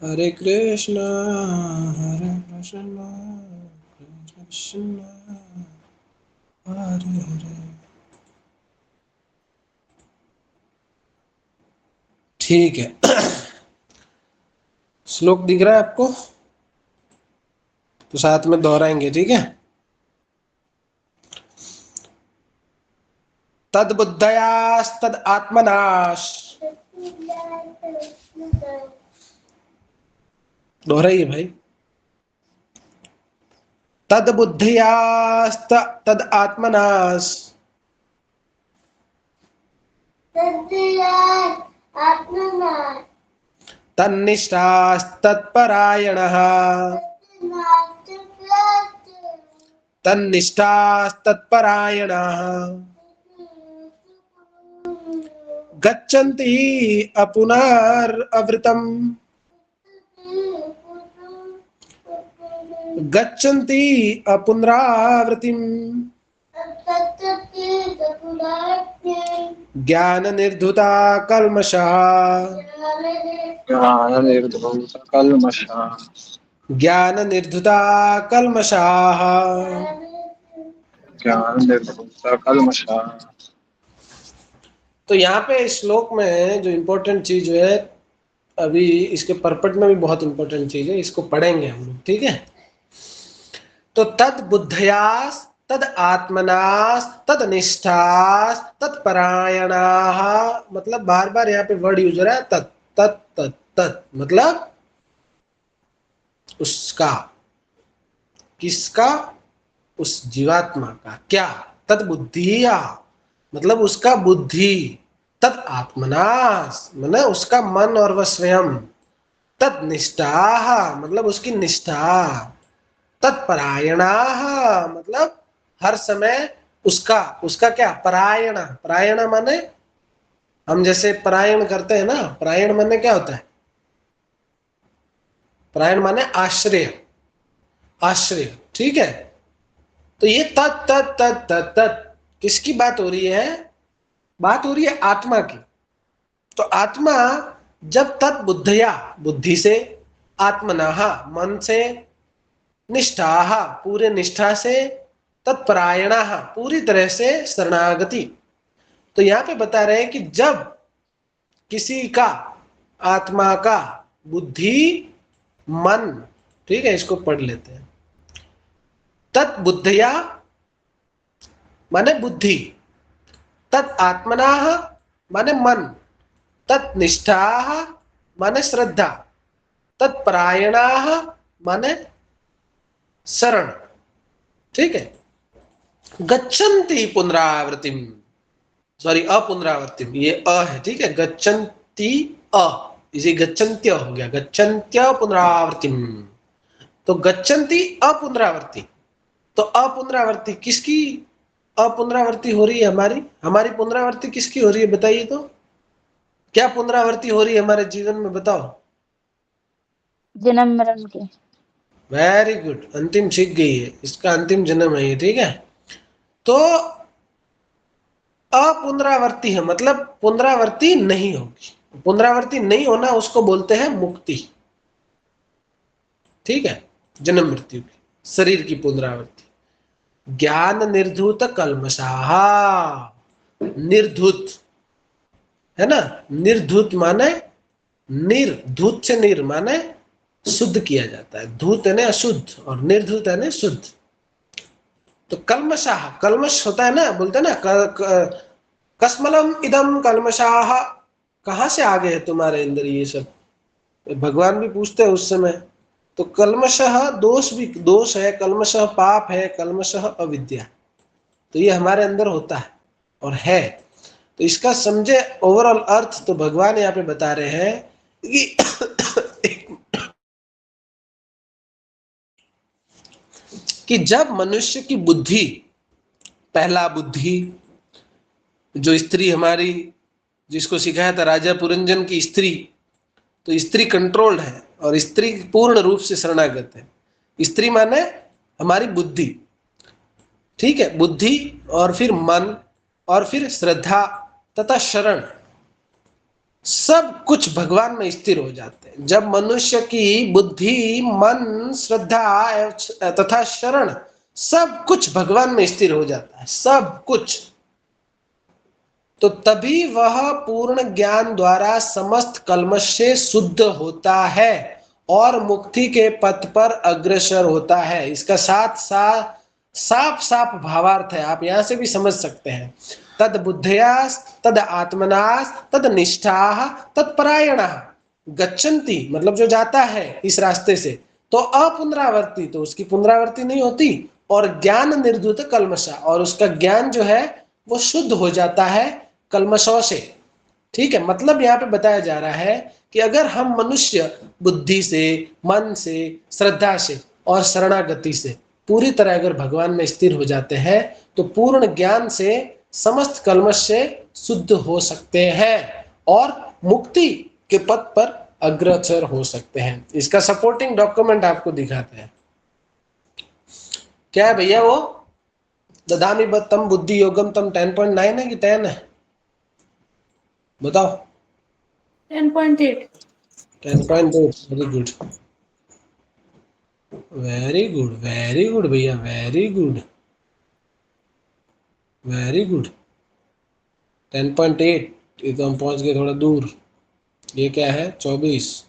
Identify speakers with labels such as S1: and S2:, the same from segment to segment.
S1: हरे कृष्णा हरे कृष्णा कृष्ण कृष्ण हरे हरे। ठीक है, श्लोक दिख रहा है आपको? तो साथ में दोहराएंगे, ठीक है। तद बुद्धयास्तद आत्मनाश, दोहराइए भाई। तद बुद्धयास्त तद आत्मनाश, तन्निष्ठास्तत्परायणः, तन्निष्ठास्तत्परायणः गच्छन्ति अपुनरवृतम्, गच्छन्ति अपुनरावृतिम् ज्ञान निर्धुता कल्मषः,
S2: ज्ञान निर्धूत कल्मषः,
S1: ज्ञान निर्धुता कल्मषाः।
S2: ज्ञान निर्धूत कल्मषः।
S1: तो यहाँ पे श्लोक में जो इम्पोर्टेंट चीज है, अभी इसके परपट में भी बहुत इम्पोर्टेंट चीज है, इसको पढ़ेंगे हम लोग, ठीक है। तो तद बुद्धयास तद आत्मनास तद निष्ठास तत्परायणाः, मतलब बार बार यहाँ पे वर्ड यूज हो रहा है, तत् तत् तत् तत्, मतलब उसका, किसका? उस जीवात्मा का। क्या? तद बुद्धिया, मतलब उसका बुद्धि, तद आत्मनास मतलब उसका मन और वह स्वयं, तद निष्ठा मतलब उसकी निष्ठा, तत्परायणाः मतलब हर समय उसका, उसका क्या? परायण, परायण माने हम जैसे परायण करते हैं ना, परायण माने क्या होता है? परायण माने आश्रय, आश्रय, ठीक है। तो ये तत् तत् तत् तत् तत् किसकी बात हो रही है? बात हो रही है आत्मा की। तो आत्मा जब तत् बुद्धया, बुद्धि से, आत्मनाः मन से, निष्ठाः पूरे निष्ठा से, तत्परायणाः पूरी तरह से शरणागति। तो यहाँ पे बता रहे हैं कि जब किसी का, आत्मा का, बुद्धि, मन, ठीक है, इसको पढ़ लेते हैं। तत् बुद्धया माने बुद्धि, तत् आत्मनाः माने मन, तत् निष्ठाः माने श्रद्धा, तत्परायणाः माने शरण, ठीक है। गच्छन्ति पुनरावृत्तिम, सॉरी अपुनरावृत्तिम, ये अ है, ठीक है। गच्छन्ति अ, इसे गच्छन्त्य हो गया, गच्छन्त्य पुनरावृत्तिम। तो गच्छन्ति अपुनरावृत्ति, तो अपुनरावृत्ति किसकी अपुनरावृत्ति हो रही है? हमारी, हमारी पुनरावृत्ति किसकी हो रही है बताइए तो? क्या पुनरावृत्ति हो रही है हमारे जीवन में, बताओ?
S3: जन्म मरण के।
S1: वेरी गुड, अंतिम सीख गई है, इसका अंतिम जन्म है ये, ठीक है। तो अपुनरावृत्ति है मतलब पुनरावृत्ति नहीं होगी, पुनरावृत्ति नहीं होना उसको बोलते हैं मुक्ति, ठीक है। जन्म मृत्यु की, शरीर की पुनरावृत्ति। ज्ञान निर्धूत कल्मषाः, निर्धूत है ना, निर्धूत माने निर्धूत से निर माने शुद्ध किया जाता है, धूत है ना अशुद्ध और निर्धूत है ना शुद्ध। तो कल्मषाः, कल्मष होता है ना, बोलते हैं ना कस्मलम इदम कल्मषाः, कहाँ से आ गए तुम्हारे अंदर ये सब? भगवान भी पूछते हैं उस समय। तो कल्मषः दोष भी, दोष है, कल्मषः पाप है, कल्मषः अविद्या, तो ये हमारे अंदर होता है और है। तो इसका समझे ओवरऑल अर्थ, तो भगवान यहाँ पे बता रहे हैं कि जब मनुष्य की बुद्धि, पहला बुद्धि, जो स्त्री हमारी, जिसको सिखाया था राजा पुरंजन की स्त्री, तो स्त्री कंट्रोल्ड है और स्त्री पूर्ण रूप से शरणागत है। स्त्री माने हमारी बुद्धि, ठीक है, बुद्धि और फिर मन और फिर श्रद्धा तथा शरण, सब कुछ भगवान में स्थिर हो जाते हैं। जब मनुष्य की बुद्धि, मन, श्रद्धा तथा शरण सब कुछ भगवान में स्थिर हो जाता है, सब कुछ, तो तभी वह पूर्ण ज्ञान द्वारा समस्त कल्मश से शुद्ध होता है और मुक्ति के पथ पर अग्रसर होता है। इसका साफ साफ भावार्थ है, आप यहां से भी समझ सकते हैं। तद बुद्धयास तद आत्मनास तद निष्ठा तत्परायण गच्छन्ति, मतलब जो जाता है इस रास्ते से, तो अपुनरावर्ती, तो उसकी पुनरावृत्ति नहीं होती, और ज्ञान निर्धुत कल्मषा, और उसका ज्ञान जो है वो शुद्ध हो जाता है कल्मशों से। ठीक है, मतलब यहाँ पे बताया जा रहा है कि अगर हम मनुष्य बुद्धि से, मन से, श्रद्धा से और शरणागति से पूरी तरह अगर भगवान में स्थिर हो जाते हैं तो पूर्ण ज्ञान से समस्त कल्मश से शुद्ध हो सकते हैं और मुक्ति के पथ पर अग्रसर हो सकते हैं। इसका सपोर्टिंग डॉक्यूमेंट आपको दिखाते हैं। क्या है भैया वो? ददामि तम बुद्धि योगम तम 10.9 है कि 10 है? बताओ।
S3: 10.8।
S1: 10.8, very good, very good, very good भैया, वेरी गुड, वेरी गुड। 10.8, ये तो हम पहुंच गए थोड़ा दूर। ये क्या है? 24,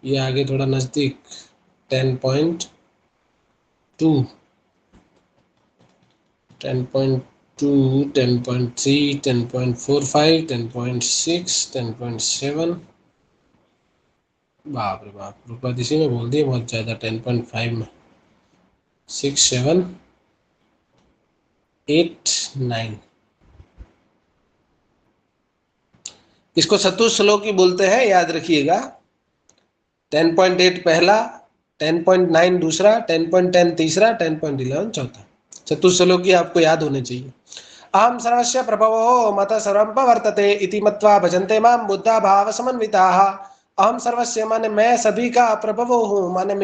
S1: ये आगे थोड़ा नजदीक। 10.2, 10.2, 10.3, 10.45, 10.6, 10.7। बाप रे बाप, रुपा इसी में बोल दिए बहुत ज्यादा। 10.5 में 6, 7, 8, 9। इसको चतुश्लोकी बोलते हैं, याद रखिएगा। 10.8 पहला, 10.9 दूसरा, 10.10 तीसरा, 10.11 चौथा। चतुश्लोकी आपको याद होने चाहिए। अहम सर्वस्य प्रभवो मत सर्वं प्रवर्तते इति मत्वा भजन्ते मां बुद्धा भाव समन्विताः। अहम सर्वस्य माने मैं सभी का प्रभव हूँ, माने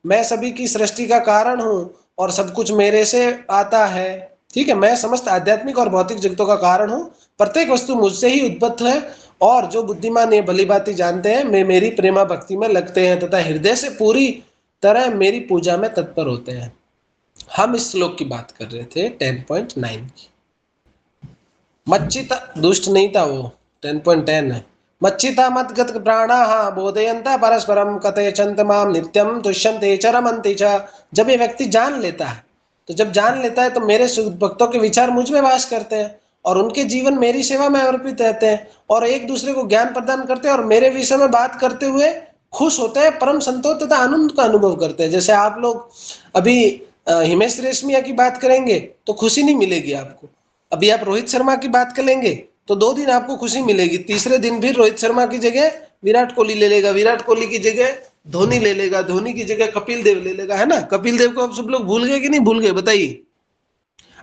S1: मैं सभी की सृष्टि का कारण हूँ और सब कुछ मेरे से आता है। ठीक है, मैं समस्त आध्यात्मिक और भौतिक जगतों का कारण हूँ, प्रत्येक वस्तु मुझसे ही उत्पन्न है, और जो बुद्धिमान ये भली भांति जानते हैं मैं मेरी प्रेमा भक्ति में लगते हैं तथा हृदय से पूरी तरह मेरी पूजा में तत्पर होते हैं। हम इस श्लोक की बात कर रहे थे 10.9 की। मच्चिता दुष्ट नहीं था वो, 10.10 है। मच्चिता मद्गत प्राणाः बोधयन्ता परस्परम कथयन्त माम नित्यम तुष्यन्ते च रमन्ते च। जब ये व्यक्ति जान लेता है, तो जब जान लेता है तो मेरे भक्तों के विचार मुझ में वास करते हैं और उनके जीवन मेरी सेवा में अर्पित रहते हैं और एक दूसरे को ज्ञान प्रदान करते हैं और मेरे विषय में बात करते हुए खुश होते हैं, परम संतोष तथा आनंद का अनुभव करते हैं। जैसे आप लोग अभी हिमेश रेशमिया की बात करेंगे तो खुशी नहीं मिलेगी आपको। अभी आप रोहित शर्मा की बात करेंगे तो 2 दिन आपको खुशी मिलेगी, तीसरे दिन फिर रोहित शर्मा की जगह विराट कोहली ले लेगा, विराट कोहली की जगह धोनी ले लेगा, धोनी की जगह कपिल देव ले लेगा, है ना। कपिल देव को अब सब लोग भूल गए कि नहीं भूल गए, बताइए।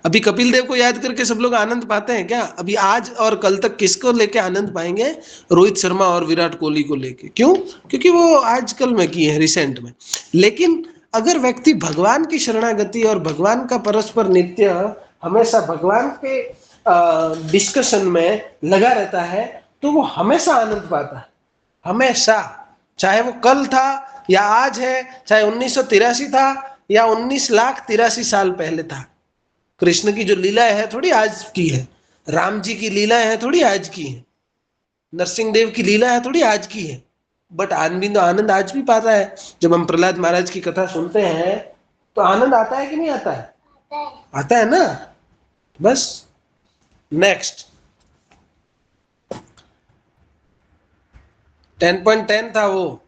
S1: अभी कपिल देव को याद करके सब लोग आनंद पाते हैं क्या? अभी आज और कल तक किसको लेके आनंद पाएंगे? रोहित शर्मा और विराट कोहली को लेके। क्यों? क्योंकि वो आजकल में किए हैं, रिसेंट में। लेकिन अगर व्यक्ति भगवान की शरणागति और भगवान का परस्पर नित्य हमेशा भगवान के डिस्कशन में लगा रहता है तो वो हमेशा आनंद पाता है, हमेशा। चाहे वो कल था या आज है, चाहे 1983 था या 19,83,000 पहले था। कृष्ण की जो लीलाएं है थोड़ी आज की है, राम जी की लीलाएं है थोड़ी आज की है, नरसिंह देव की लीला है थोड़ी आज की है, बट आनंद आज भी पाता है। जब हम प्रहलाद महाराज की कथा सुनते हैं तो आनंद आता है कि नहीं आता है? आता है ना। बस नेक्स्ट 10.10 था वो,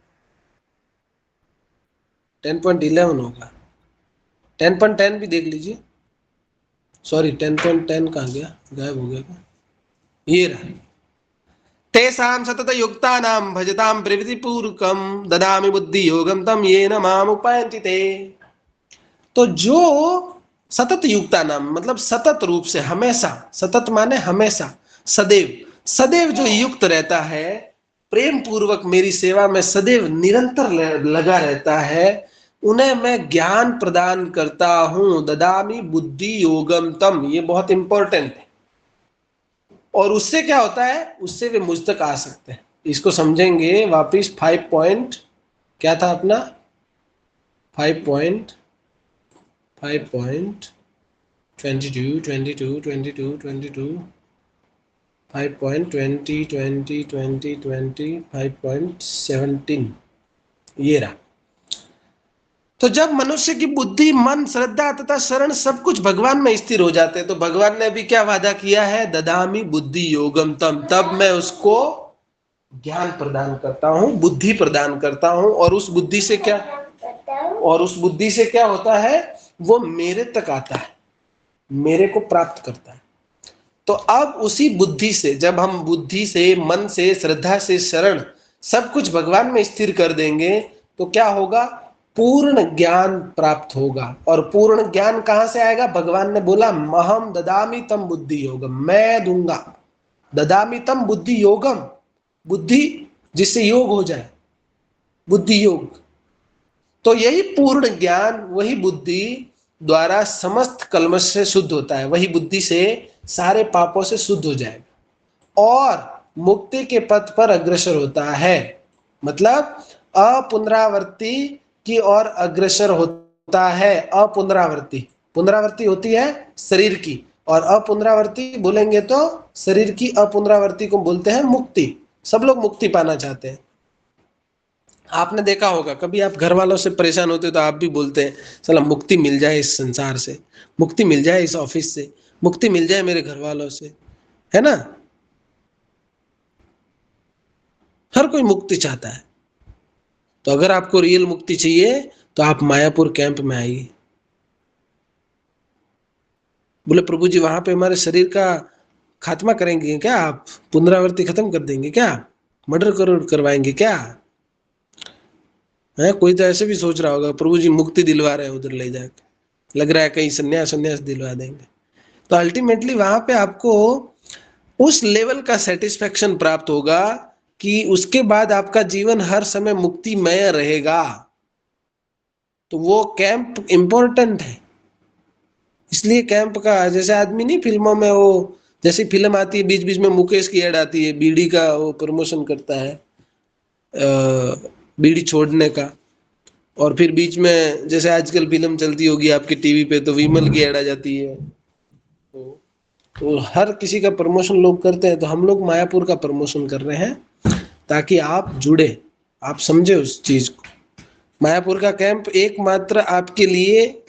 S1: 10.11 होगा। 10.10 भी देख लीजिए। सॉरी 10.10 कहाँ गया, गायब हो गया क्या? ये रहा। तेषां सतत युक्तानां भजतां प्रविधिपूर्वकं ददामि बुद्धि योगम तम येन माम उपयन्ति ते। तो जो सतत युक्ता नाम मतलब सतत रूप से, हमेशा, सतत माने हमेशा, सदैव, सदैव जो युक्त रहता है, प्रेम पूर्वक मेरी सेवा में सदैव निरंतर लगा रहता है, उन्हें मैं ज्ञान प्रदान करता हूं। ददामि बुद्धि योगम तम, ये बहुत इंपॉर्टेंट है। और उससे क्या होता है, उससे वे मुझ तक आ सकते हैं। इसको समझेंगे वापिस। 5 पॉइंट क्या था अपना, 5 पॉइंट 22 22 22 22 5 पॉइंट 20 20 20 20 5.17 ये रहा। तो जब मनुष्य की बुद्धि, मन, श्रद्धा तथा शरण सब कुछ भगवान में स्थिर हो जाते हैं, तो भगवान ने अभी क्या वादा किया है, ददामि बुद्धि योगम तम, तब मैं उसको ज्ञान प्रदान करता हूं, बुद्धि प्रदान करता हूं। और उस बुद्धि से क्या होता है, वो मेरे तक आता है, मेरे को प्राप्त करता है। तो अब उसी बुद्धि से, जब हम बुद्धि से, मन से, श्रद्धा से, शरण सब कुछ भगवान में स्थिर कर देंगे, तो क्या होगा, पूर्ण ज्ञान प्राप्त होगा। और पूर्ण ज्ञान कहां से आएगा, भगवान ने बोला महम ददामि तम बुद्धि योगम, मैं दूंगा। ददामि तम बुद्धि योगम, बुद्धि जिससे योग हो जाए, बुद्धि योग। तो यही पूर्ण ज्ञान, वही बुद्धि द्वारा समस्त कल्मश से शुद्ध होता है, वही बुद्धि से सारे पापों से शुद्ध हो जाएगा और मुक्ति के पथ पर अग्रसर होता है। मतलब अपुनरावृत्ति की ओर अग्रसर होता है। अपुनरावृत्ति, पुनरावृत्ति होती है शरीर की, और अपुनरावृत्ति बोलेंगे तो शरीर की अपुनरावृत्ति को बोलते हैं मुक्ति। सब लोग मुक्ति पाना चाहते हैं। आपने देखा होगा, कभी आप घर वालों से परेशान होते तो आप भी बोलते हैं चलो मुक्ति मिल जाए इस संसार से, मुक्ति मिल जाए इस ऑफिस से, मुक्ति मिल जाए मेरे घर वालों से, है ना। हर कोई मुक्ति चाहता है। तो अगर आपको रियल मुक्ति चाहिए तो आप मायापुर कैंप में आइए। बोले प्रभु जी वहां पे हमारे शरीर का खात्मा करेंगे क्या आप, पुनरावृत्ति खत्म कर देंगे क्या, मर्डर करवाएंगे क्या, है। कोई तो ऐसे भी सोच रहा होगा प्रभु जी मुक्ति दिलवा रहे हैं उधर ले जाके, लग रहा है कहीं संन्यास दिलवा देंगे। तो अल्टीमेटली वहां पे आपको उस लेवल का सेटिस्फेक्शन प्राप्त होगा कि उसके बाद आपका जीवन हर समय मुक्तिमय रहेगा। तो वो कैंप इंपॉर्टेंट है। इसलिए कैंप का, जैसे आदमी नहीं फिल्मों में वो, जैसी फिल्म आती है बीच बीच में मुकेश की एड आती है, बीड़ी का वो प्रमोशन करता है, बीड़ी छोड़ने का। और फिर बीच में जैसे आजकल फिल्म चलती होगी आपकी टीवी पे तो विमल की एड आ जाती है। तो हर किसी का प्रमोशन लोग करते हैं, तो हम लोग मायापुर का प्रमोशन कर रहे हैं ताकि आप जुड़े, आप समझे उस चीज को। मायापुर का कैंप एकमात्र आपके लिए,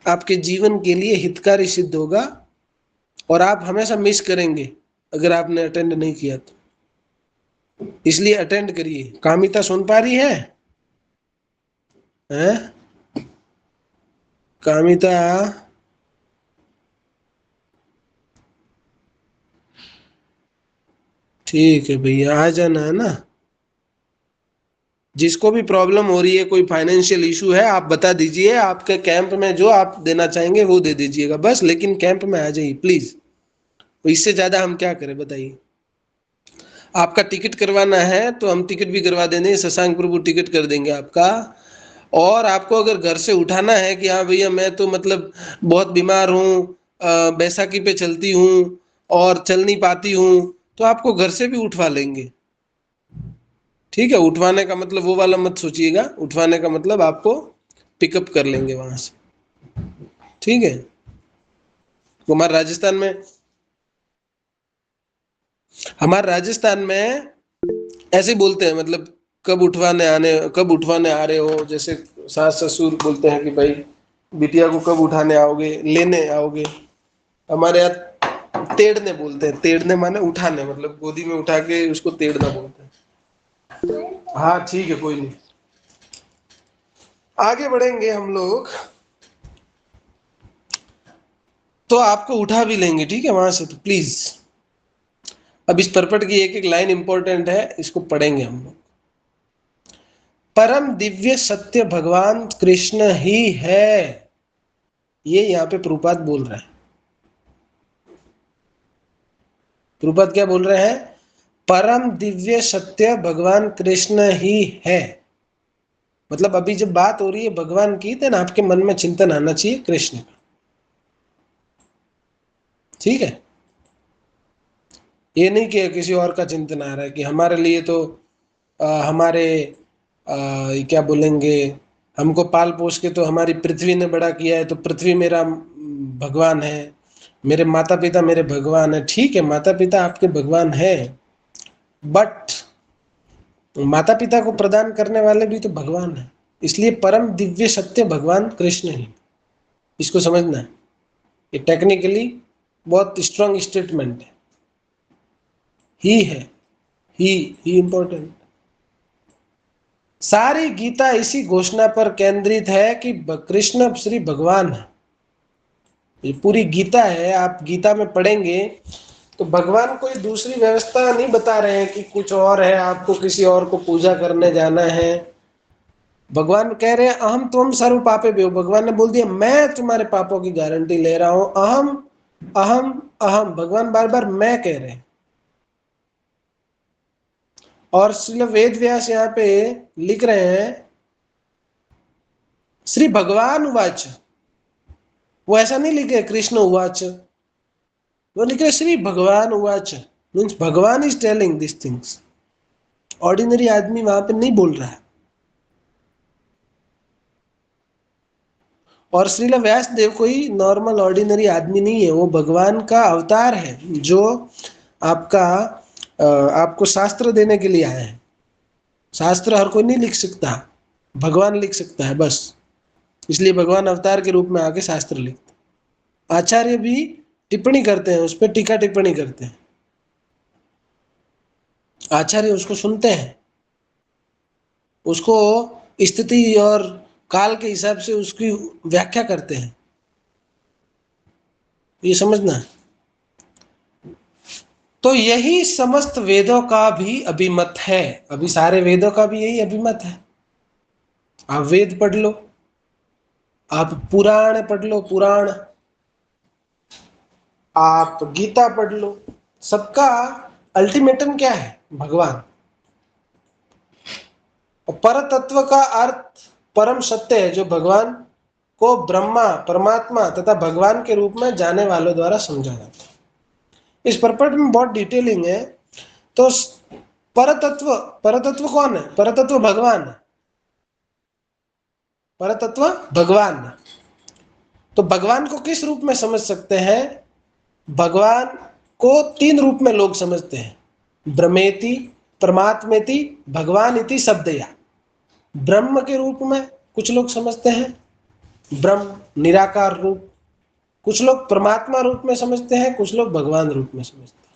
S1: आपके जीवन के लिए हितकारी सिद्ध होगा और आप हमेशा मिस करेंगे अगर आपने अटेंड नहीं किया तो। इसलिए अटेंड करिए। कामिता सुन पा रही है? कामिता, ठीक है भैया, आ जाना है ना। जिसको भी प्रॉब्लम हो रही है, कोई फाइनेंशियल इशू है, आप बता दीजिए, आपके कैंप में जो आप देना चाहेंगे वो दे दीजिएगा बस, लेकिन कैंप में आ जाइए प्लीज। इससे ज्यादा हम क्या करें बताइए। आपका टिकट करवाना है तो हम टिकट भी करवा देंगे, शशांक प्रभु टिकट कर देंगे आपका। और आपको अगर घर से उठाना है कि हाँ भैया मैं तो मतलब बहुत बीमार हूँ, बैसाखी पे चलती हूँ और चल नहीं पाती हूँ, तो आपको घर से भी उठवा लेंगे। ठीक है, उठवाने का मतलब वो वाला मत सोचिएगा, उठवाने का मतलब आपको पिकअप कर लेंगे वहां से। ठीक है, हमारे राजस्थान में ऐसे ही बोलते हैं, मतलब कब उठवाने आ रहे हो, जैसे सास ससुर बोलते हैं कि भाई बिटिया को कब उठाने आओगे, लेने आओगे। हमारे यहाँ तेड़ने बोलते हैं, तेड़ने माने उठाने, मतलब गोदी में उठा के उसको तेड़ना बोलते हैं। हाँ ठीक है, कोई नहीं, आगे बढ़ेंगे हम लोग। तो आपको उठा भी लेंगे, ठीक है, वहां से। तो प्लीज अब इस परपट की एक एक लाइन इंपॉर्टेंट है, इसको पढ़ेंगे हम लोग। परम दिव्य सत्य भगवान कृष्ण ही है, ये यहाँ पे प्रभुपाद बोल रहे हैं। प्रभुपाद क्या बोल रहे हैं? परम दिव्य सत्य भगवान कृष्ण ही है। मतलब अभी जब बात हो रही है भगवान की, तो ना आपके मन में चिंतन आना चाहिए कृष्ण का। ठीक है, ये नहीं कि किसी और का चिंतन आ रहा है कि हमारे लिए तो हमारे ये क्या बोलेंगे, हमको पाल पोस के तो हमारी पृथ्वी ने बड़ा किया है, तो पृथ्वी मेरा भगवान है, मेरे माता पिता मेरे भगवान है। ठीक है, माता पिता आपके भगवान है, बट माता पिता को प्रदान करने वाले भी तो भगवान है। इसलिए परम दिव्य सत्य भगवान कृष्ण ही, इसको समझना है। ये टेक्निकली बहुत स्ट्रांग स्टेटमेंट है। ही है, ही इंपॉर्टेंट। सारी गीता इसी घोषणा पर केंद्रित है कि कृष्ण श्री भगवान है। ये पूरी गीता है, आप गीता में पढ़ेंगे तो भगवान कोई दूसरी व्यवस्था नहीं बता रहे हैं कि कुछ और है, आपको किसी और को पूजा करने जाना है। भगवान कह रहे हैं अहम तुम सर्व पापे भ्यो। भगवान ने बोल दिया मैं तुम्हारे पापों की गारंटी ले रहा हूं। अहम अहम अहम, भगवान बार बार मैं कह रहे हैं। और श्रील वेद व्यास यहाँ पे लिख रहे हैं श्री भगवान उवाच। वो ऐसा नहीं लिखे कृष्ण उवाच, वो लिखे श्री भगवान उवाच, मीन्स भगवान is telling this things. Ordinary आदमी वहां पे नहीं बोल रहा है। और श्रील व्यास देव कोई नॉर्मल ऑर्डिनरी आदमी नहीं है, वो भगवान का अवतार है जो आपका आपको शास्त्र देने के लिए आया है। शास्त्र हर कोई नहीं लिख सकता, भगवान लिख सकता है बस। इसलिए भगवान अवतार के रूप में आके शास्त्र लिखते। आचार्य भी टिप्पणी करते हैं, उस पर टीका टिप्पणी करते हैं। आचार्य उसको सुनते हैं, उसको स्थिति और काल के हिसाब से उसकी व्याख्या करते हैं। ये समझना है। तो यही समस्त वेदों का भी अभिमत है। अभी सारे वेदों का भी यही अभिमत है। आप वेद पढ़ लो, आप पुराण पढ़ लो, पुराण, आप गीता पढ़ लो, सबका अल्टीमेटम क्या है? भगवान। और पर तत्व का अर्थ परम सत्य है, जो भगवान को ब्रह्मा, परमात्मा तथा भगवान के रूप में जाने वालों द्वारा समझा जाता है। इस परपट में बहुत डिटेलिंग है। तो परतत्व, परतत्व कौन है? परतत्व भगवान है। परतत्व भगवान। तो भगवान को किस रूप में समझ सकते हैं? भगवान को तीन रूप में लोग समझते हैं, ब्रह्मेति, परमात्मेति, भगवान इति शब्दया। ब्रह्म के रूप में कुछ लोग समझते हैं, ब्रह्म निराकार रूप। कुछ लोग परमात्मा रूप में समझते हैं, कुछ लोग भगवान रूप में समझते हैं।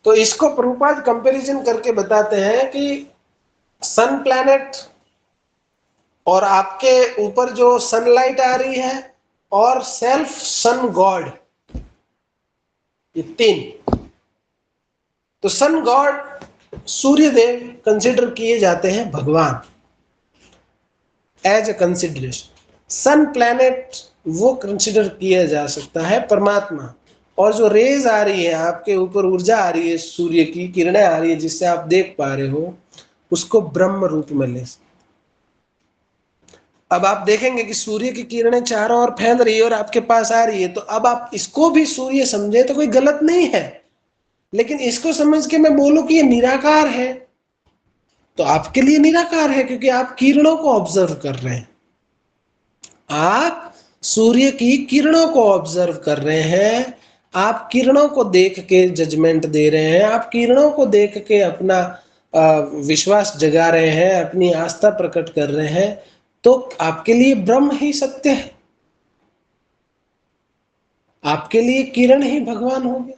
S1: तो इसको प्रभुपाद कंपैरिजन करके बताते हैं कि सन प्लैनेट और आपके ऊपर जो सनलाइट आ रही है और सेल्फ सन गॉड, ये तीन। तो सन गॉड सूर्य देव कंसिडर किए जाते हैं भगवान as a consideration. Sun planet वो कंसिडर किया जा सकता है परमात्मा। और जो रेज आ रही है आपके ऊपर, ऊर्जा आ रही है, सूर्य की किरणें आ रही है जिससे आप देख पा रहे हो, उसको ब्रह्म रूप में ले सकते। अब आप देखेंगे कि सूर्य की किरणें चारों ओर फैल रही है और आपके पास आ रही है, तो अब आप इसको भी सूर्य समझे तो कोई गलत नहीं है। लेकिन इसको समझ के मैं बोलूं कि ये निराकार है, तो आपके लिए निराकार है क्योंकि आप किरणों को ऑब्जर्व कर रहे हैं। आप सूर्य की किरणों को ऑब्जर्व कर रहे हैं, आप किरणों को देख के जजमेंट दे रहे हैं, आप किरणों को देख के अपना विश्वास जगा रहे हैं, अपनी आस्था प्रकट कर रहे हैं। तो आपके लिए ब्रह्म ही सत्य है, आपके लिए किरण ही भगवान हो गया,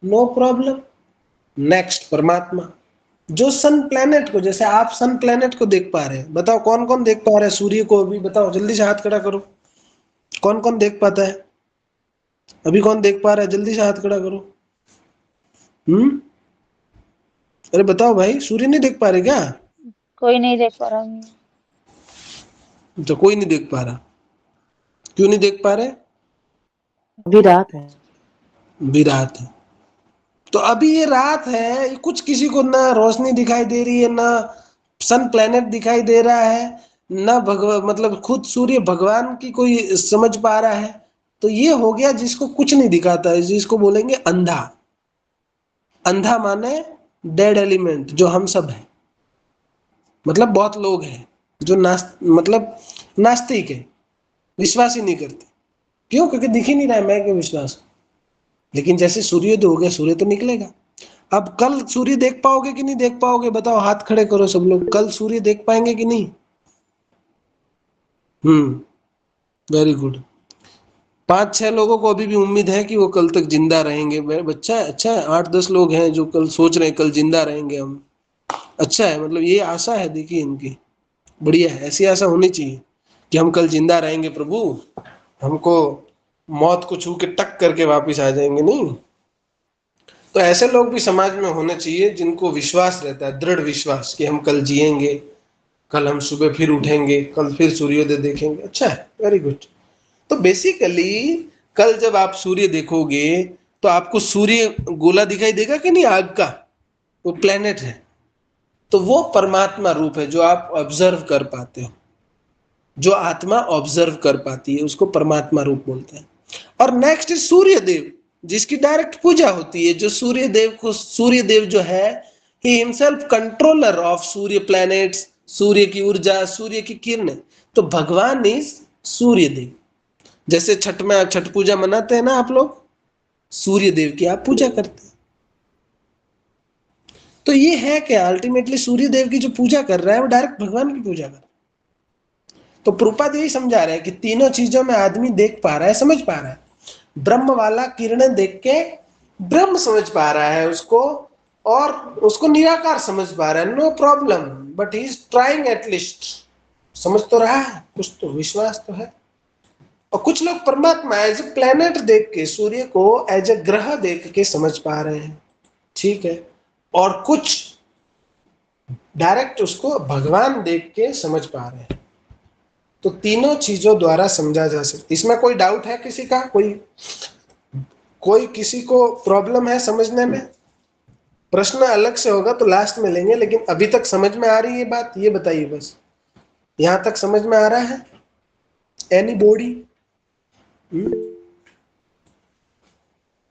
S1: नो प्रॉब्लम। नेक्स्ट परमात्मा, जो सन प्लैनेट को, जैसे आप सन प्लैनेट को देख पा रहे हैं, बताओ कौन कौन देख पा रहा है सूर्य को? अभी बताओ, जल्दी से हाथ खड़ा करो, कौन कौन देख पाता है? अभी कौन देख पा रहा है? जल्दी से हाथ खड़ा करो। अरे बताओ भाई, सूर्य नहीं देख पा रहे क्या?
S4: कोई नहीं देख पा रहा।
S1: तो कोई नहीं देख पा रहा, क्यों नहीं देख पा रहे?
S5: अभी रात है।
S1: भी रात है। तो अभी ये रात है, कुछ किसी को ना रोशनी दिखाई दे रही है, ना सन प्लैनेट दिखाई दे रहा है, ना मतलब खुद सूर्य भगवान की कोई समझ पा रहा है। तो ये हो गया जिसको कुछ नहीं दिखाता है, जिसको बोलेंगे अंधा। अंधा माने डेड एलिमेंट, जो हम सब हैं। मतलब बहुत लोग हैं जो मतलब नास्तिक है, विश्वास ही नहीं करते। क्यों? क्योंकि दिख ही नहीं रहा है, मैं क्यों विश्वास। लेकिन जैसे सूर्योदय हो गया, सूर्य तो निकलेगा। अब कल सूर्य देख पाओगे कि नहीं देख पाओगे? बताओ, हाथ खड़े करो सब लोग, कल सूर्य देख पाएंगे कि नहीं? Very good. 5-6 लोगों को अभी भी उम्मीद है कि वो कल तक जिंदा रहेंगे। बच्चा अच्छा है। 8-10 लोग हैं जो कल सोच रहे हैं कल जिंदा रहेंगे हम। अच्छा है, मतलब ये आशा है, देखिए इनकी। बढ़िया है, ऐसी आशा होनी चाहिए कि हम कल जिंदा रहेंगे प्रभु, हमको मौत को छू के टक करके वापिस आ जाएंगे। नहीं, तो ऐसे लोग भी समाज में होने चाहिए जिनको विश्वास रहता है, दृढ़ विश्वास कि हम कल जिएंगे, कल हम सुबह फिर उठेंगे, कल फिर सूर्योदय देखेंगे। अच्छा है, वेरी गुड। तो बेसिकली कल जब आप सूर्य देखोगे तो आपको सूर्य गोला दिखाई देगा कि नहीं, आग का, वो प्लेनेट है। तो वो परमात्मा रूप है जो आप ऑब्जर्व कर पाते हो, जो आत्मा ऑब्जर्व कर पाती है, उसको परमात्मा रूप बोलते हैं। और नेक्स्ट सूर्य देव, जिसकी डायरेक्ट पूजा होती है, जो सूर्य देव को, सूर्य देव जो है ही हिमसेल्फ कंट्रोलर ऑफ सूर्य प्लैनेट्स, सूर्य की ऊर्जा, सूर्य की किरणें। तो भगवान इज सूर्य देव। जैसे छठ में छठ पूजा मनाते हैं ना आप लोग, सूर्य देव की आप पूजा करते हैं। तो ये है कि अल्टीमेटली सूर्य देव की जो पूजा कर रहा है वो डायरेक्ट भगवान की पूजा कर रहा है। तो प्रभुपाद यही समझा रहे हैं कि तीनों चीजों में आदमी देख पा रहा है, समझ पा रहा है। ब्रह्म वाला किरणें देख के ब्रह्म समझ पा रहा है उसको, और उसको निराकार समझ पा रहा है, no problem, but he is trying at least. समझ तो रहा है, कुछ तो विश्वास तो है। और कुछ लोग परमात्मा एज ए प्लेनेट देख के, सूर्य को एज ए ग्रह देख के समझ पा रहे हैं, ठीक है। और कुछ डायरेक्ट उसको भगवान देख के समझ पा रहे हैं। तो तीनों चीजों द्वारा समझा जा सकता। इसमें कोई डाउट है किसी का? कोई किसी को प्रॉब्लम है समझने में? प्रश्न अलग से होगा तो लास्ट में लेंगे, लेकिन अभी तक समझ में आ रही है बात? ये बताइए बस, यहां तक समझ में आ रहा है? Any body?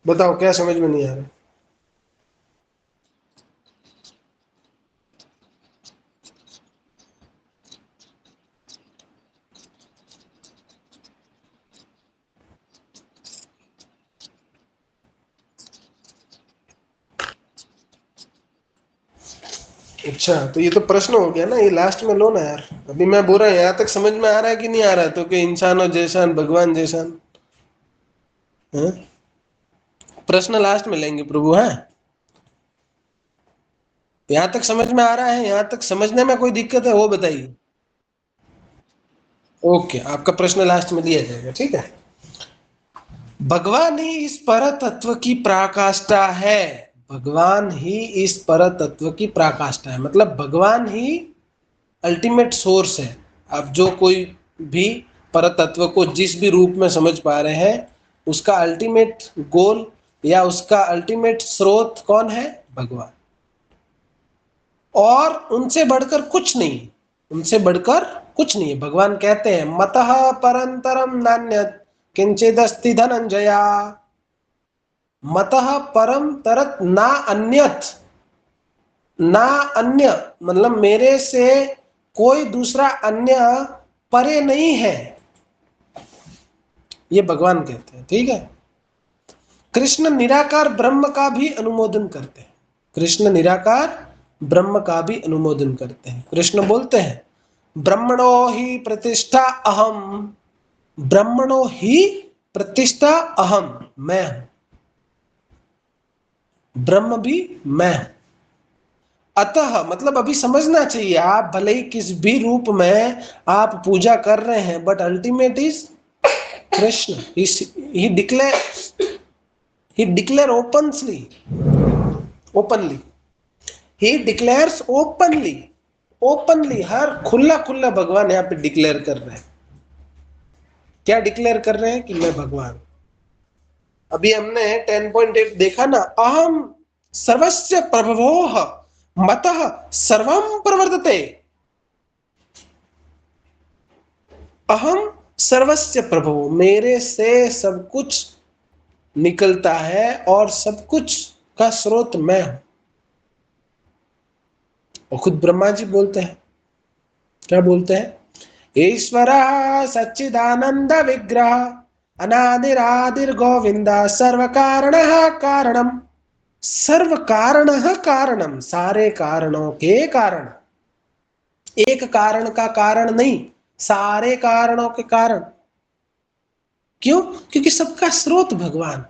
S1: बताओ, क्या समझ में नहीं आ रहा? अच्छा, तो ये तो प्रश्न हो गया ना, ये लास्ट में लो ना यार। अभी मैं बोल रहा हूँ यहाँ तक समझ में आ रहा है कि नहीं आ रहा है? तो कि इंसानों जैसान भगवान जैसान है? प्रश्न लास्ट में लेंगे प्रभु, है? यहाँ तक समझ में आ रहा है? यहाँ तक समझने में कोई दिक्कत है वो बताइए। ओके, आपका प्रश्न लास्ट में दिया जाएगा, ठीक है। भगवान ही इस पर तत्व की पराकाष्ठा है। भगवान ही इस पर तत्व की पराकाष्ठा है, मतलब भगवान ही अल्टीमेट सोर्स है। अब जो कोई भी पर तत्व को जिस भी रूप में समझ पा रहे हैं, उसका अल्टीमेट गोल या उसका अल्टीमेट स्रोत कौन है? भगवान। और उनसे बढ़कर कुछ नहीं, उनसे बढ़कर कुछ नहीं है। भगवान कहते हैं मतः परंतरम नान्यत् किंचिदस्ति धनंजया। मतः परम तरत ना अन्यत, ना अन्य मतलब मेरे से कोई दूसरा अन्य परे नहीं है, ये भगवान कहते हैं, ठीक है। कृष्ण निराकार ब्रह्म का भी अनुमोदन करते हैं। कृष्ण निराकार ब्रह्म का भी अनुमोदन करते हैं। कृष्ण बोलते हैं ब्रह्मणो ही प्रतिष्ठा अहम, ब्रह्मणो ही प्रतिष्ठा अहम, मैं हूं, ब्रह्म भी मैं हूं। अतः मतलब अभी समझना चाहिए, आप भले ही किस भी रूप में आप पूजा कर रहे हैं, but ultimate is Krishna. He declare openly he declares openly हर खुला खुला भगवान यहाँ पे डिक्लेयर कर रहे हैं। क्या डिक्लेयर कर रहे हैं? कि मैं भगवान। अभी हमने 10.8 देखा ना, अहम सर्वस्य प्रभवोः मतः सर्वं प्रवर्तते। अहम सर्वस्य प्रभु, मेरे से सब कुछ निकलता है और सब कुछ का स्रोत मैं हूं। और खुद ब्रह्मा जी बोलते हैं, क्या बोलते हैं? ईश्वरः सच्चिदानंद विग्रह अनादिरादिर गोविंद सर्व कारणः कारणम। सर्व कारणः कारणम, सारे कारणों के कारण, एक कारण का कारण नहीं, सारे कारणों के कारण। क्यों? क्योंकि सबका स्रोत भगवान।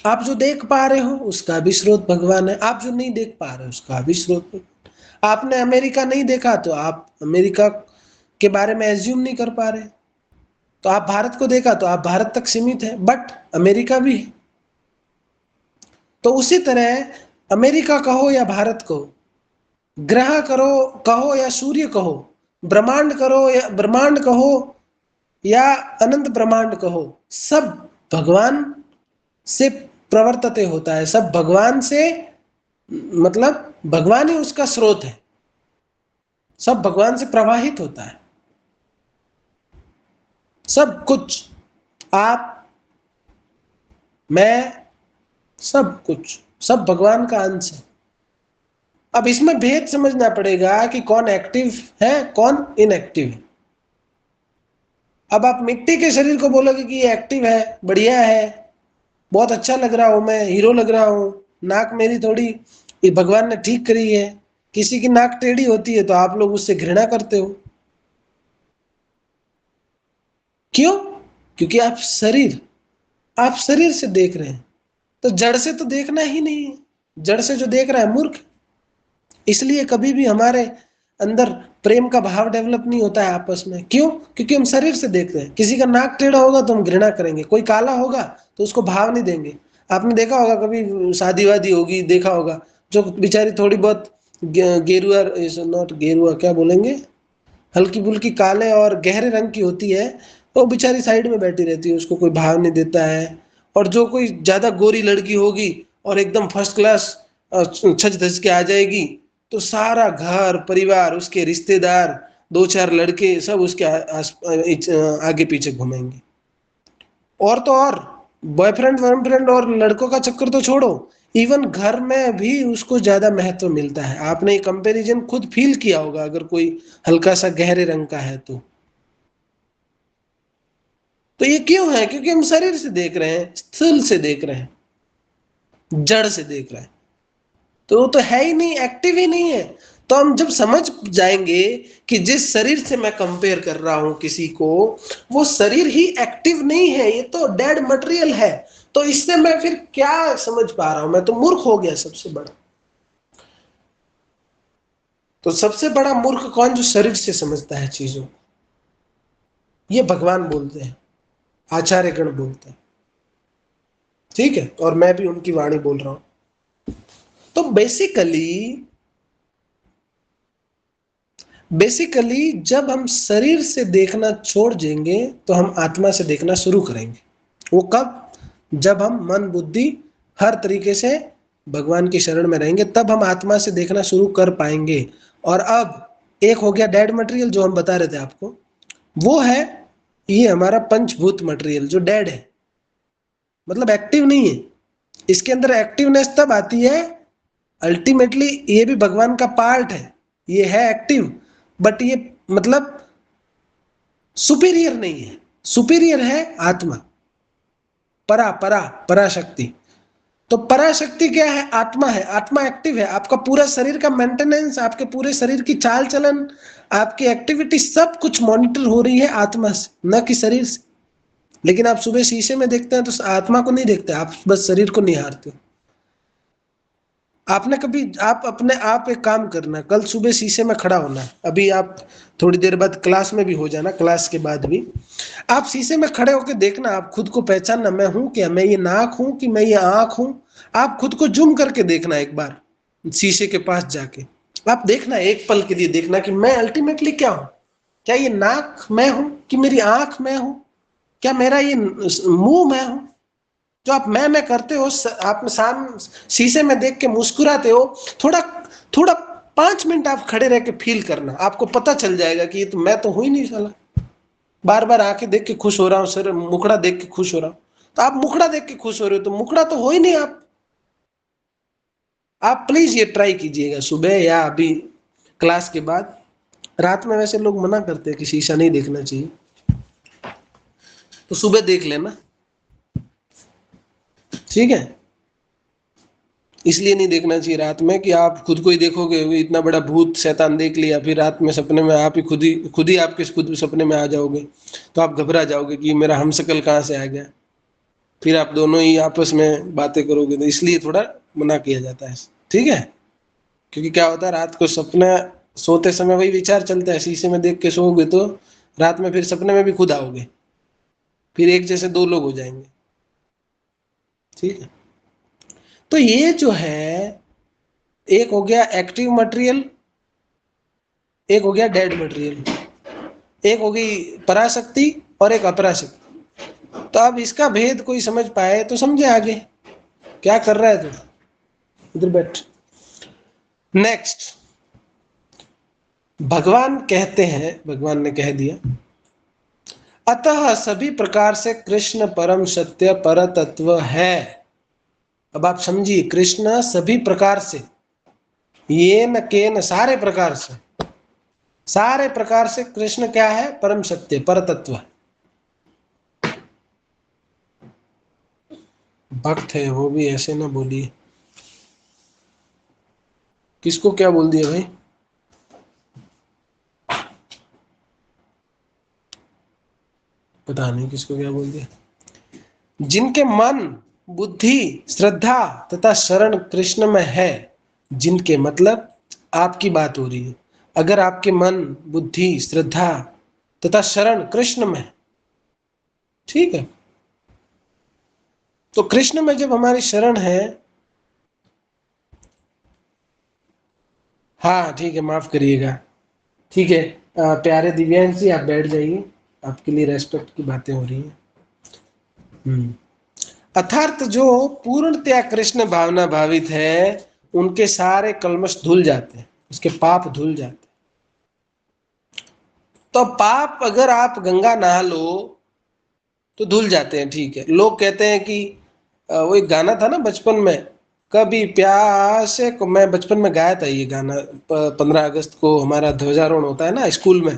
S1: आप जो देख पा रहे हो उसका भी स्रोत भगवान है, आप जो नहीं देख पा रहे हो उसका भी स्रोत भगवान। आपने अमेरिका नहीं देखा तो आप अमेरिका के बारे में एज्यूम नहीं कर पा रहे। तो आप भारत को देखा तो आप भारत तक सीमित है, बट अमेरिका भी है। तो उसी तरह अमेरिका कहो या भारत को, ग्रह करो कहो या सूर्य कहो, ब्रह्मांड करो या ब्रह्मांड कहो या अनंत ब्रह्मांड कहो, सब भगवान से प्रवर्तते होता है, सब भगवान से, मतलब भगवान ही उसका स्रोत है, सब भगवान से प्रवाहित होता है। सब कुछ, आप, मैं, सब कुछ, सब भगवान का अंश है। अब इसमें भेद समझना पड़ेगा कि कौन एक्टिव है कौन इनएक्टिव है। अब आप मिट्टी के शरीर को बोलोगे कि ये एक्टिव है, बढ़िया है, बहुत अच्छा लग रहा हूं, मैं हीरो लग रहा हूं, नाक मेरी थोड़ी भगवान ने ठीक करी है। किसी की नाक टेढ़ी होती है तो आप लोग उससे घृणा करते हो। क्यों? क्योंकि आप शरीर से देख रहे हैं, तो जड़ से तो देखना ही नहीं है। जड़ से जो देख रहा है मूर्ख। इसलिए कभी भी हमारे अंदर प्रेम का भाव डेवलप नहीं होता है आपस में। क्यों? क्योंकि हम शरीर से देख रहे हैं। किसी का नाक टेढ़ा होगा तो हम घृणा करेंगे, कोई काला होगा तो उसको भाव नहीं देंगे। आपने देखा होगा, कभी शादी वादी होगी, देखा होगा, जो बेचारी थोड़ी बहुत गेरुआ, नॉट गेरुआ, क्या बोलेंगे, हल्की फुल्की काले और गहरे रंग की होती है, तो बेचारी साइड में बैठी रहती है, उसको कोई भाव नहीं देता है। और जो कोई ज्यादा गोरी लड़की होगी और एकदम फर्स्ट क्लास छज धज के आ जाएगी, तो सारा घर परिवार, उसके रिश्तेदार, दो चार लड़के सब उसके आगे पीछे घूमेंगे। और तो और बॉयफ्रेंड वॉयफ्रेंड और लड़कों का चक्कर तो छोड़ो, इवन घर में भी उसको ज्यादा महत्व मिलता है। आपने ये कंपैरिजन खुद फील किया होगा, अगर कोई हल्का सा गहरे रंग का है तो ये क्यों है? क्योंकि हम शरीर से देख रहे हैं, स्थूल से देख रहे हैं, जड़ से देख रहे हैं, तो वो तो है ही नहीं, एक्टिव ही नहीं है। तो हम जब समझ जाएंगे कि जिस शरीर से मैं कंपेयर कर रहा हूं किसी को, वो शरीर ही एक्टिव नहीं है, ये तो डेड मटेरियल है, तो इससे मैं फिर क्या समझ पा रहा हूं? मैं तो मूर्ख हो गया सबसे बड़ा। तो सबसे बड़ा मूर्ख कौन? जो शरीर से समझता है चीजों को। ये भगवान बोलते हैं, आचार्यगण बोलते हैं, ठीक है, और मैं भी उनकी वाणी बोल रहा हूं। तो बेसिकली जब हम शरीर से देखना छोड़ देंगे तो हम आत्मा से देखना शुरू करेंगे। वो कब? जब हम मन बुद्धि हर तरीके से भगवान की शरण में रहेंगे, तब हम आत्मा से देखना शुरू कर पाएंगे। और अब एक हो गया डेड मटेरियल जो हम बता रहे थे आपको, वो है ये हमारा पंचभूत मटेरियल जो डेड है, मतलब एक्टिव नहीं है। इसके अंदर एक्टिवनेस तब आती है, अल्टीमेटली ये भी भगवान का पार्ट है, ये है एक्टिव, बट ये मतलब सुपीरियर नहीं है। सुपीरियर है आत्मा, पराशक्ति। तो पराशक्ति क्या है? आत्मा है। आत्मा एक्टिव है। आपका पूरा शरीर का मेंटेनेंस, आपके पूरे शरीर की चाल चलन, आपकी एक्टिविटी, सब कुछ मॉनिटर हो रही है आत्मा से, न कि शरीर से। लेकिन आप सुबह शीशे में देखते हैं तो आत्मा को नहीं देखते, आप बस शरीर को निहारते हो। आपने कभी, आप अपने आप एक काम करना, कल सुबह शीशे में खड़ा होना, अभी आप थोड़ी देर बाद क्लास में भी हो जाना, क्लास के बाद भी आप शीशे में खड़े होकर देखना, आप खुद को पहचानना, मैं हूं क्या? मैं ये नाक हूं कि मैं ये आंख हूं? आप खुद को जूम करके देखना एक बार, शीशे के पास जाके आप देखना, एक पल के लिए देखना कि मैं अल्टीमेटली क्या हूं। क्या ये नाक मैं हूं कि मेरी आंख मैं हूं? क्या मेरा ये मुंह मैं हूं? जो आप मैं करते हो, आप शीशे में देख के मुस्कुराते हो, थोड़ा थोड़ा 5 मिनट आप खड़े रह के फील करना, आपको पता चल जाएगा कि ये तो मैं तो हूं ही नहीं साला। बार बार आंखें देख के खुश हो रहा हूँ, सर मुखड़ा देख के खुश हो रहा हूँ, तो आप मुखड़ा देख के खुश हो रहे हो, तो मुखड़ा तो हो ही नहीं आप प्लीज ये ट्राई कीजिएगा सुबह या अभी क्लास के बाद। रात में वैसे लोग मना करते हैं कि शीशा नहीं देखना चाहिए, तो सुबह देख लेना, ठीक है। इसलिए नहीं देखना चाहिए रात में कि आप खुद को ही देखोगे, इतना बड़ा भूत शैतान देख लिया, फिर रात में सपने में आप ही खुद ही आपके खुद सपने में आ जाओगे, तो आप घबरा जाओगे कि मेरा हमशक्ल कहाँ से आ गया, फिर आप दोनों ही आपस में बातें करोगे, तो इसलिए थोड़ा मना किया जाता है, ठीक है। क्योंकि क्या होता है, रात को सपना सोते समय वही विचार चलता है, शीशे में देख के सोओगे तो रात में फिर सपने में भी खुद आओगे, फिर एक जैसे दो लोग हो जाएंगे, ठीक है। तो ये जो है, एक हो गया एक्टिव मटेरियल, एक हो गया डेड मटेरियल, एक हो गई पराशक्ति और एक अपराशक्ति। तो अब इसका भेद कोई समझ पाए तो समझे आगे। क्या कर रहा है तू, इधर बैठ। नेक्स्ट, भगवान कहते हैं, भगवान ने कह दिया, अतः सभी प्रकार से कृष्ण परम सत्य पर तत्व है। अब आप समझिए, कृष्ण सभी प्रकार से, ये न के न, सारे प्रकार से कृष्ण क्या है, परम सत्य पर तत्व। भक्त है वो भी ऐसे ना बोलिए। किसको क्या बोल दिया भाई, पता नहीं किसको क्या बोल दिया। जिनके मन बुद्धि श्रद्धा तथा शरण कृष्ण में है, जिनके मतलब आपकी बात हो रही है, अगर आपके मन बुद्धि श्रद्धा तथा शरण कृष्ण में, ठीक है, तो कृष्ण में जब हमारी शरण है, हाँ ठीक है, माफ करिएगा, ठीक है। प्यारे दिव्यांश जी आप बैठ जाइए, आपके लिए रेस्पेक्ट की बातें हो रही हैं। अर्थात जो पूर्णतया कृष्ण भावना भावित है, उनके सारे कलमश धुल जाते हैं, उसके पाप धुल जाते हैं। तो पाप अगर आप गंगा नहा लो तो धुल जाते हैं, ठीक है। लोग कहते हैं कि वो एक गाना था ना बचपन में, कभी प्यासे को, मैं बचपन में गाया था ये गाना, 15 अगस्त को हमारा ध्वजारोहण होता है ना स्कूल में,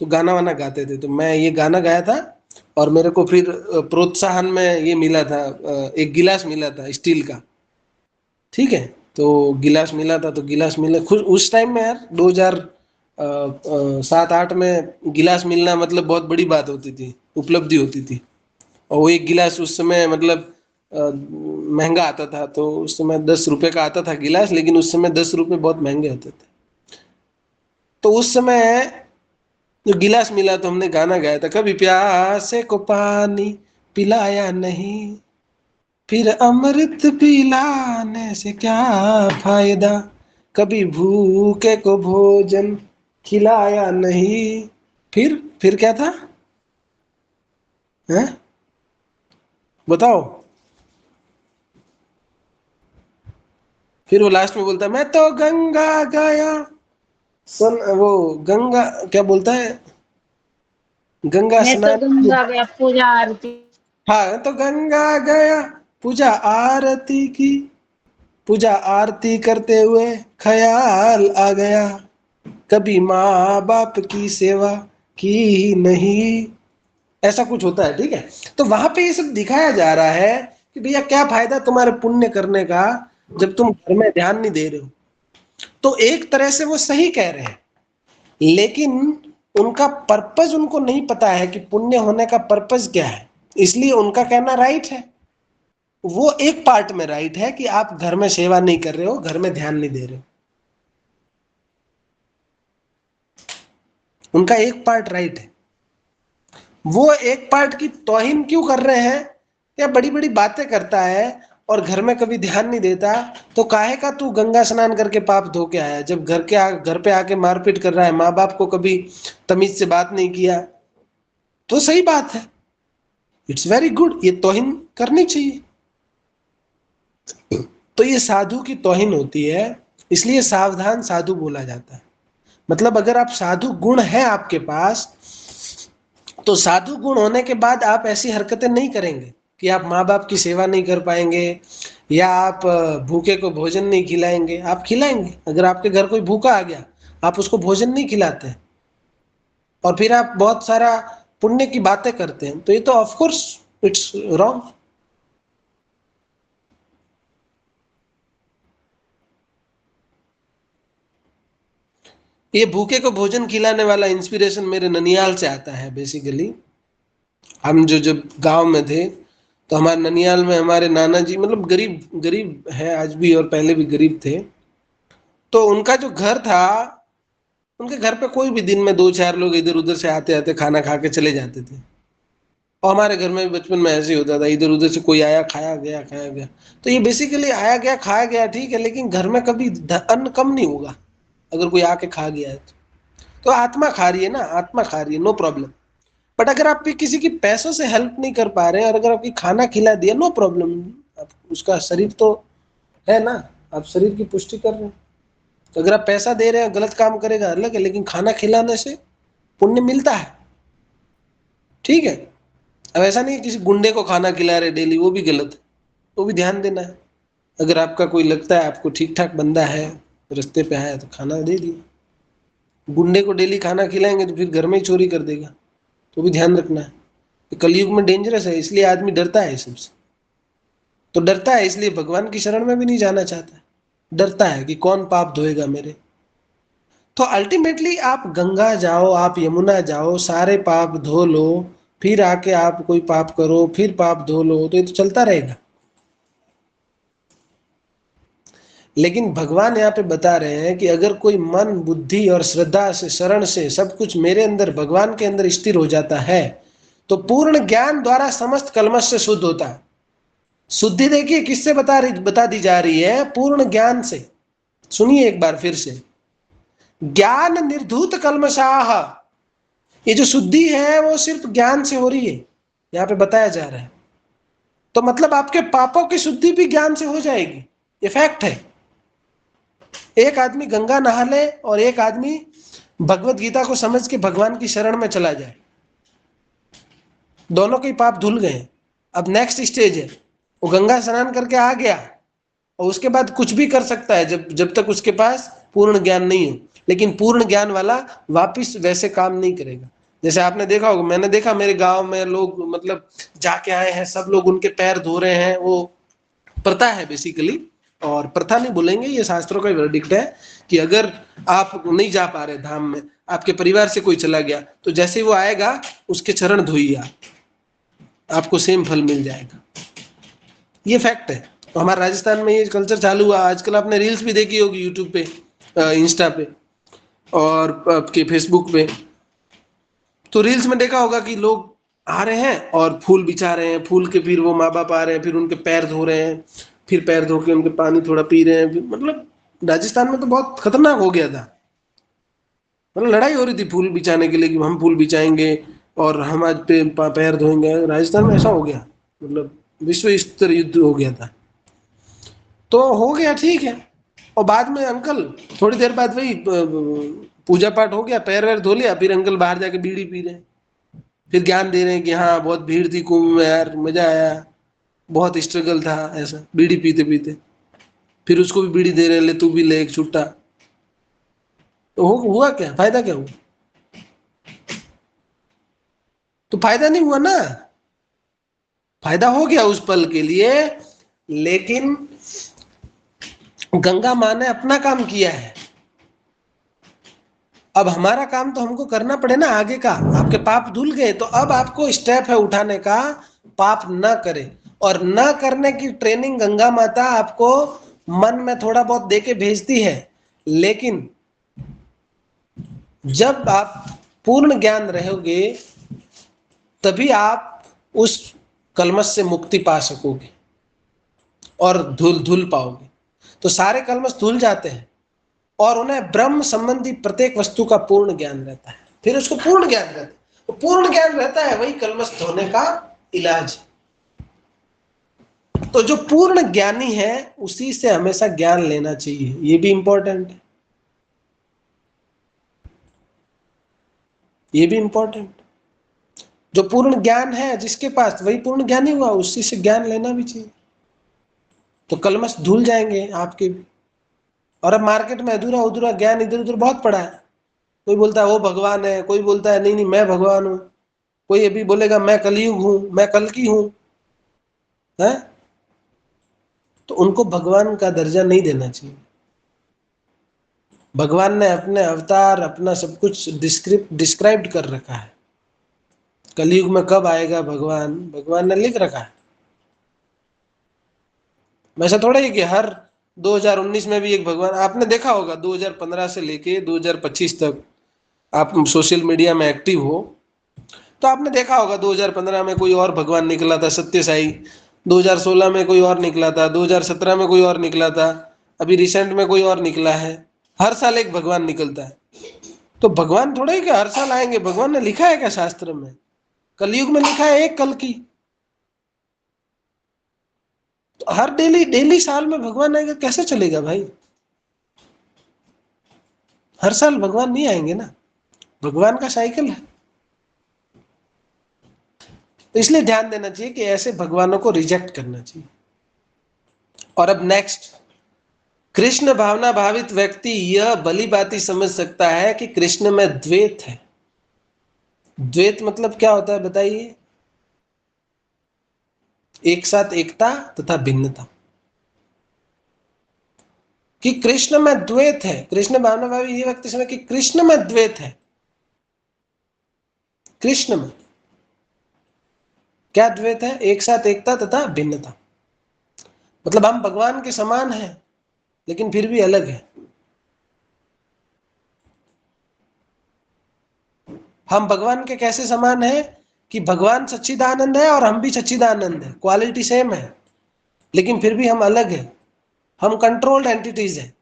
S1: तो गाना वाना गाते थे, तो मैं ये गाना गाया था और मेरे को फिर प्रोत्साहन में ये मिला था, एक गिलास मिला था स्टील का, ठीक है। तो गिलास मिला था, तो गिलास मिला खुद उस टाइम में यार, 2007-8 में गिलास मिलना मतलब बहुत बड़ी बात होती थी, उपलब्धि होती थी। और वो एक गिलास उस समय मतलब महंगा आता था, तो उस समय 10 रुपए का आता था गिलास, लेकिन उस समय 10 रुपए बहुत महंगे होते थे। तो उस समय जो गिलास मिला तो हमने गाना गाया था, कभी प्यासे को पानी पिलाया नहीं, फिर अमृत पिलाने से क्या फायदा, कभी भूखे को भोजन खिलाया नहीं, फिर क्या था, हैं बताओ। फिर वो लास्ट में बोलता है, मैं तो गंगा गया, सुन वो गंगा क्या बोलता है, गंगा
S4: मैं तो
S1: स्नान,
S4: गंगा गया पूजा आरती।
S1: हाँ तो गंगा गया पूजा आरती की, पूजा आरती करते हुए ख्याल आ गया, कभी माँ बाप की सेवा की ही नहीं, ऐसा कुछ होता है, ठीक है। तो वहां पे ये सब दिखाया जा रहा है कि भैया क्या फायदा तुम्हारे पुण्य करने का जब तुम घर में ध्यान नहीं दे रहे हो। तो एक तरह से वो सही कह रहे हैं, लेकिन उनका पर्पज उनको नहीं पता है कि पुण्य होने का पर्पज क्या है, इसलिए उनका कहना राइट है। वो एक पार्ट में राइट है कि आप घर में सेवा नहीं कर रहे हो, घर में ध्यान नहीं दे रहे हो, उनका एक पार्ट राइट है। वो एक पार्ट की तौहीन क्यों कर रहे हैं, या बड़ी बड़ी बातें करता है और घर में कभी ध्यान नहीं देता, तो काहे का तू गंगा स्नान करके पाप धो के आया, जब घर पे आके मारपीट कर रहा है, माँ बाप को कभी तमीज से बात नहीं किया, तो सही बात है, इट्स वेरी गुड, ये तौहीन करनी चाहिए। तो ये साधु की तौहीन होती है, इसलिए सावधान साधु बोला जाता है। मतलब अगर आप साधु गुण है आपके पास, तो साधु गुण होने के बाद आप ऐसी हरकतें नहीं करेंगे कि आप माँ बाप की सेवा नहीं कर पाएंगे या आप भूखे को भोजन नहीं खिलाएंगे। आप खिलाएंगे। अगर आपके घर कोई भूखा आ गया, आप उसको भोजन नहीं खिलाते और फिर आप बहुत सारा पुण्य की बातें करते हैं, तो ये तो ऑफ कोर्स इट्स रॉन्ग। ये भूखे को भोजन खिलाने वाला इंस्पिरेशन मेरे ननियाल से आता है। बेसिकली हम जो जब गांव में थे तो हमारे ननियाल में हमारे नाना जी, मतलब गरीब गरीब है आज भी और पहले भी गरीब थे, तो उनका जो घर था, उनके घर पे कोई भी दिन में 2-4 लोग इधर उधर से आते आते खाना खा के चले जाते थे। और हमारे घर में भी बचपन में ऐसे ही होता था, इधर उधर से कोई आया, खाया गया खाया गया। तो ये बेसिकली आया गया खाया गया, ठीक है, लेकिन घर में कभी अन्न कम नहीं होगा अगर कोई आके खा गया है तो आत्मा खा रही है ना, आत्मा खा रही है, नो प्रॉब्लम। बट अगर आप किसी की पैसों से हेल्प नहीं कर पा रहे हैं और अगर आपकी खाना खिला दिया, नो प्रॉब्लम। उसका शरीर तो है ना, आप शरीर की पुष्टि कर रहे हैं। तो अगर आप पैसा दे रहे हैं, गलत काम करेगा अलग है, लेकिन खाना खिलाने से पुण्य मिलता है, ठीक है। अब ऐसा नहीं किसी गुंडे को खाना खिला रहे डेली, वो भी गलत है, वो भी ध्यान देना है। अगर आपका कोई लगता है आपको ठीक ठाक बंदा है, रास्ते पे आया तो खाना दे दिया। गुंडे को डेली खाना खिलाएंगे तो फिर घर में ही चोरी कर देगा, तो भी ध्यान रखना है। कलयुग में डेंजरस है, इसलिए आदमी डरता है सबसे। तो डरता है इसलिए भगवान की शरण में भी नहीं जाना चाहता है, डरता है कि कौन पाप धोएगा मेरे। तो अल्टीमेटली आप गंगा जाओ, आप यमुना जाओ, सारे पाप धो लो, फिर आके आप कोई पाप करो, फिर पाप धो लो, तो ये तो चलता रहेगा। लेकिन भगवान यहाँ पे बता रहे हैं कि अगर कोई मन बुद्धि और श्रद्धा से, शरण से सब कुछ मेरे अंदर, भगवान के अंदर स्थिर हो जाता है, तो पूर्ण ज्ञान द्वारा समस्त कल्मश से शुद्ध होता है। शुद्धि देखिए किससे बता दी जा रही है? पूर्ण ज्ञान से। सुनिए एक बार फिर से, ज्ञान निर्धूत कल्मषाः। ये जो शुद्धि है वो सिर्फ ज्ञान से हो रही है, यहाँ पे बताया जा रहा है। तो मतलब आपके पापों की शुद्धि भी ज्ञान से हो जाएगी, ये फैक्ट है। एक आदमी गंगा नहा ले और एक आदमी भगवत गीता को समझ के भगवान की शरण में चला जाए, दोनों के पाप धुल गए। अब नेक्स्ट स्टेज है, वो गंगा स्नान करके आ गया और उसके बाद कुछ भी कर सकता है जब तक उसके पास पूर्ण ज्ञान नहीं हो। लेकिन पूर्ण ज्ञान वाला वापिस वैसे काम नहीं करेगा। जैसे आपने देखा होगा, मैंने देखा मेरे गांव में लोग मतलब जाके आए हैं, सब लोग उनके पैर धो रहे हैं, वो प्रथा है बेसिकली। और प्रथा नहीं बोलेंगे, ये शास्त्रों का वर्डिक्ट है कि अगर आप नहीं जा पा रहे धाम में, आपके परिवार से कोई चला गया, तो जैसे ही वो आएगा उसके चरण धोइए, आपको सेम फल मिल जाएगा। ये फैक्ट है। तो हमारे राजस्थान में ये कल्चर चालू हुआ। आजकल आपने रील्स भी देखी होगी यूट्यूब पे, इंस्टा पे और आपके फेसबुक पे। तो रील्स में देखा होगा कि लोग आ रहे हैं और फूल बिछा रहे हैं, फूल के फिर वो माँ बाप आ रहे हैं, फिर उनके पैर धो रहे हैं, फिर पैर धो के उनके पानी थोड़ा पी रहे हैं। मतलब राजस्थान में तो बहुत खतरनाक हो गया था, मतलब लड़ाई हो रही थी फूल बिछाने के लिए कि हम फूल बिछाएंगे और हम आज पे पैर धोएंगे। राजस्थान में ऐसा हो गया, मतलब विश्व स्तर युद्ध हो गया था। तो हो गया, ठीक है। और बाद में अंकल थोड़ी देर बाद वही पूजा पाठ हो गया, पैर वैर धो लिया, फिर अंकल बाहर जाके बीड़ी पी रहे हैं, फिर ज्ञान दे रहे हैं कि हाँ बहुत भीड़ थी कुंभ में यार, मजा आया, बहुत स्ट्रगल था, ऐसा बीड़ी पीते पीते। फिर उसको भी बीड़ी दे रहे हैं, ले तू भी ले एक छुट्टा। तो हुआ क्या, फायदा क्या हुआ? तो फायदा नहीं हुआ ना, फायदा हो गया उस पल के लिए, लेकिन गंगा माँ ने अपना काम किया है। अब हमारा काम तो हमको करना पड़े ना आगे का। आपके पाप धुल गए तो अब आपको स्टेप है उठाने का, पाप न करे। और न करने की ट्रेनिंग गंगा माता आपको मन में थोड़ा बहुत देके भेजती है, लेकिन जब आप पूर्ण ज्ञान रहोगे तभी आप उस कलमश से मुक्ति पा सकोगे और धुल पाओगे। तो सारे कलमश धुल जाते हैं और उन्हें ब्रह्म संबंधी प्रत्येक वस्तु का पूर्ण ज्ञान रहता है। फिर उसको पूर्ण ज्ञान रहता है, तो पूर्ण ज्ञान रहता है, वही कलमश धोने का इलाज। तो जो पूर्ण ज्ञानी है उसी से हमेशा ज्ञान लेना चाहिए, ये भी इंपॉर्टेंट है, ये भी इंपॉर्टेंट। जो पूर्ण ज्ञान है जिसके पास, वही पूर्ण ज्ञान ही हुआ, उसी से ज्ञान लेना भी चाहिए, तो कलमश धुल जाएंगे आपके भी। और अब मार्केट में अधूरा अधूरा ज्ञान इधर उधर बहुत पड़ा है। कोई बोलता है वो भगवान है, कोई बोलता है नहीं नहीं मैं भगवान हूं, कोई अभी बोलेगा मैं कलयुग हूं, मैं कल की हूं, है? तो उनको भगवान का दर्जा नहीं देना चाहिए। भगवान ने अपने अवतार, अपना सब कुछ डिस्क्राइब कर रखा है। कलयुग में कब आएगा भगवान, भगवान ने लिख रखा है। वैसा थोड़ा ही कि हर 2019 में भी एक भगवान, आपने देखा होगा 2015 से लेके 2025 तक आप सोशल मीडिया में एक्टिव हो, तो आपने देखा होगा 2015 में कोई और भगवान निकला था, सत्य साई। 2016 में कोई और निकला था, 2017 में कोई और निकला था, अभी रिसेंट में कोई और निकला है। हर साल एक भगवान निकलता है। तो भगवान थोड़ा ही कि हर साल आएंगे। भगवान ने लिखा है क्या शास्त्र में? कलयुग में लिखा है एक कल की। तो हर डेली डेली साल में भगवान आएगा, कैसे चलेगा भाई? हर साल भगवान नहीं आएंगे ना, भगवान का साइकिल है। तो इसलिए ध्यान देना चाहिए कि ऐसे भगवानों को रिजेक्ट करना चाहिए। और अब नेक्स्ट, कृष्ण भावना भावित व्यक्ति यह भली भांति समझ सकता है कि कृष्ण में द्वैत है। द्वैत मतलब क्या होता है बताइए? एक साथ एकता तथा भिन्नता, कि कृष्ण में द्वैत है। कृष्ण भावना भावी ये व्यक्ति समझ कि कृष्ण में द्वैत है। कृष्ण में क्या द्वैत है? एक साथ एकता तथा भिन्नता, मतलब हम भगवान के समान हैं लेकिन फिर भी अलग है। हम भगवान के कैसे समान है कि भगवान सच्चिदानंद है और हम भी सच्चिदानंद है, क्वालिटी सेम है, लेकिन फिर भी हम अलग है। हम कंट्रोल्ड एंटिटीज है।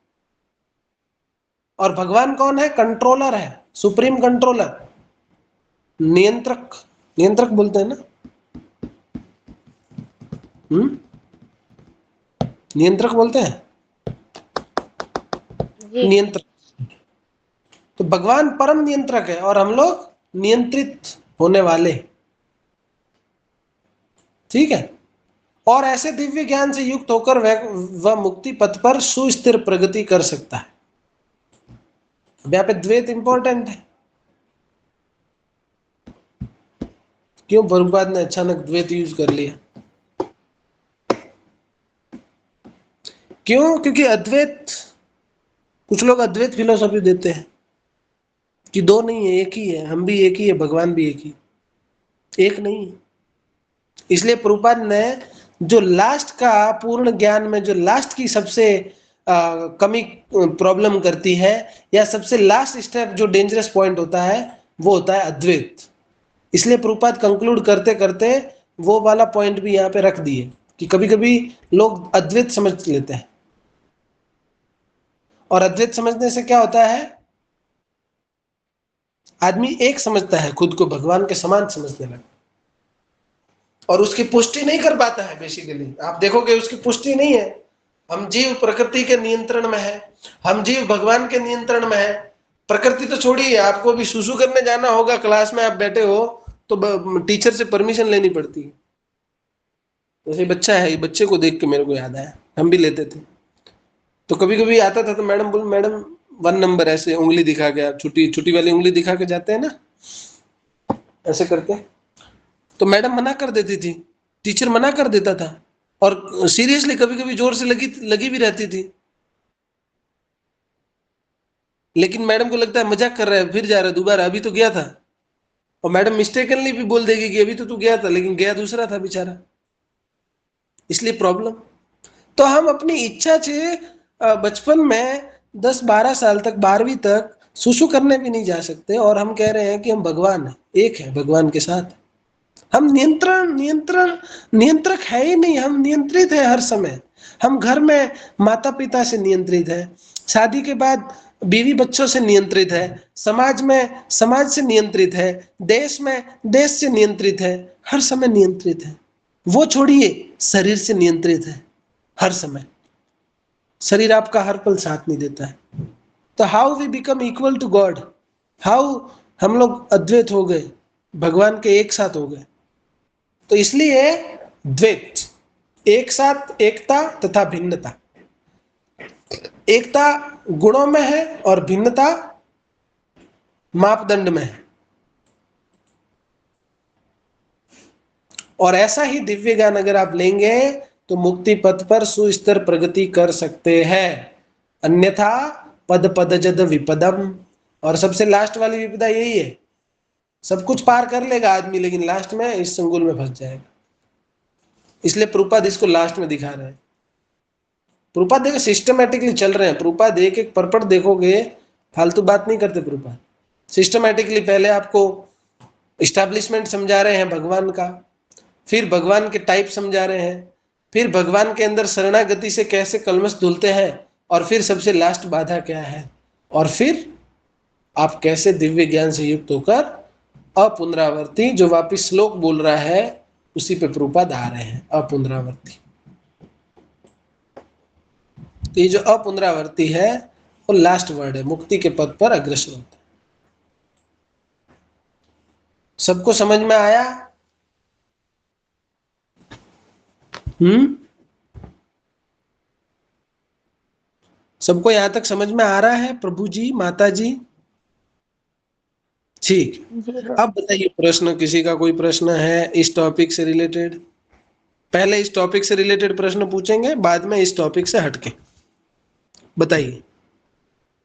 S1: और भगवान कौन है? कंट्रोलर है, सुप्रीम कंट्रोलर, नियंत्रक। नियंत्रक बोलते हैं ना, नियंत्रक बोलते हैं,
S4: जी।
S1: नियंत्रक। तो भगवान परम नियंत्रक है और हम लोग नियंत्रित होने वाले, ठीक है। और ऐसे दिव्य ज्ञान से युक्त होकर वह मुक्ति पथ पर सुस्थिर प्रगति कर सकता है। अब यहाँ पे द्वैत इंपॉर्टेंट है। क्यों प्रभुपाद ने अचानक द्वैत यूज कर लिया? क्यों? क्योंकि अद्वैत, कुछ लोग अद्वैत फिलोसॉफी देते हैं कि दो नहीं है, एक ही है, हम भी एक ही है, भगवान भी एक ही, एक नहीं है। इसलिए प्रभुपाद ने जो लास्ट का पूर्ण ज्ञान में जो लास्ट की सबसे कमी प्रॉब्लम करती है, या सबसे लास्ट स्टेप जो डेंजरस पॉइंट होता है, वो होता है अद्वैत। इसलिए प्रभुपाद कंक्लूड करते करते वो वाला पॉइंट भी यहाँ पे रख दिए कि कभी कभी लोग अद्वैत समझ लेते हैं, और अद्वैत समझने से क्या होता है? आदमी एक समझता है, खुद को भगवान के समान समझने लगता है, और उसकी पुष्टि नहीं कर पाता है। बेसिकली आप देखोगे उसकी पुष्टि नहीं है। हम जीव प्रकृति के नियंत्रण में है, हम जीव भगवान के नियंत्रण में है। प्रकृति तो छोड़िए, आपको भी सुसु करने जाना होगा, क्लास में आप बैठे हो तो टीचर से परमिशन लेनी पड़ती है। जैसे बच्चा है, बच्चे को देख के मेरे को याद आया, हम भी लेते थे। तो कभी कभी आता था तो मैडम बोल, मैडम 1 नंबर, ऐसे उंगली दिखा के, छुट्टी छुट्टी वाली उंगली दिखा के जाते हैं ना, ऐसे करके, तो मैडम मना कर देती थी, टीचर मना कर देता था, और सीरियसली कभी कभी जोर से लगी लगी भी रहती थी। लेकिन मैडम को लगता है मजाक कर रहा है, फिर जा रहा है दोबारा, अभी तो गया था। और मैडम मिस्टेकनली भी बोल देगी कि अभी तो तू गया था, लेकिन गया दूसरा था बेचारा। इसलिए प्रॉब्लम। तो हम अपनी इच्छा से बचपन में 10-12 साल तक, 12वीं तक सुसु करने भी नहीं जा सकते, और हम कह रहे हैं कि हम भगवान हैं, एक है भगवान के साथ। हम नियंत्रक है ही नहीं, हम नियंत्रित है हर समय। हम घर में माता पिता से नियंत्रित है, शादी के बाद बीवी बच्चों से नियंत्रित है, समाज में समाज से नियंत्रित है, देश में देश से नियंत्रित है, हर समय नियंत्रित है। वो छोड़िए, शरीर से नियंत्रित है हर समय। शरीर आपका हर पल साथ नहीं देता है। तो how we become equal to God? How हम लोग अद्वैत हो गए? भगवान के एक साथ हो गए। तो इसलिए द्वैत, एक साथ एकता तथा भिन्नता। एकता गुणों में है और भिन्नता मापदंड में है। और ऐसा ही दिव्य ज्ञान अगर आप लेंगे तो मुक्ति पथ पर सुस्तर प्रगति कर सकते हैं, अन्यथा पद पदजद विपदम। और सबसे लास्ट वाली विपदा यही है, सब कुछ पार कर लेगा आदमी लेकिन लास्ट में इस संगुल में फंस जाएगा। इसलिए प्रभुपाद इसको लास्ट में दिखा रहे हैं। प्रभुपाद देखो सिस्टमेटिकली चल रहे हैं। प्रभुपाद एक एक परपट देखोगे, फालतू बात नहीं करते प्रभुपाद। सिस्टमेटिकली पहले आपको इस्टेब्लिशमेंट समझा रहे हैं भगवान का, फिर भगवान के टाइप समझा रहे हैं, फिर भगवान के अंदर शरणागति से कैसे कलमश धुलते हैं, और फिर सबसे लास्ट बाधा क्या है, और फिर आप कैसे दिव्य ज्ञान से युक्त होकर अपुनरावर्ती, जो वापिस श्लोक बोल रहा है उसी पे प्रभुपाद आ रहे हैं, अपुनरावर्ती। तो ये जो अपुनरावर्ती है वो लास्ट वर्ड है, मुक्ति के पद पर अग्रसर होता है। सबको समझ में आया? सबको यहां तक समझ में आ रहा है प्रभु जी, माता जी? ठीक। अब बताइए प्रश्न, किसी का कोई प्रश्न है इस टॉपिक से रिलेटेड? पहले इस टॉपिक से रिलेटेड प्रश्न पूछेंगे, बाद में इस टॉपिक से हटके। बताइए।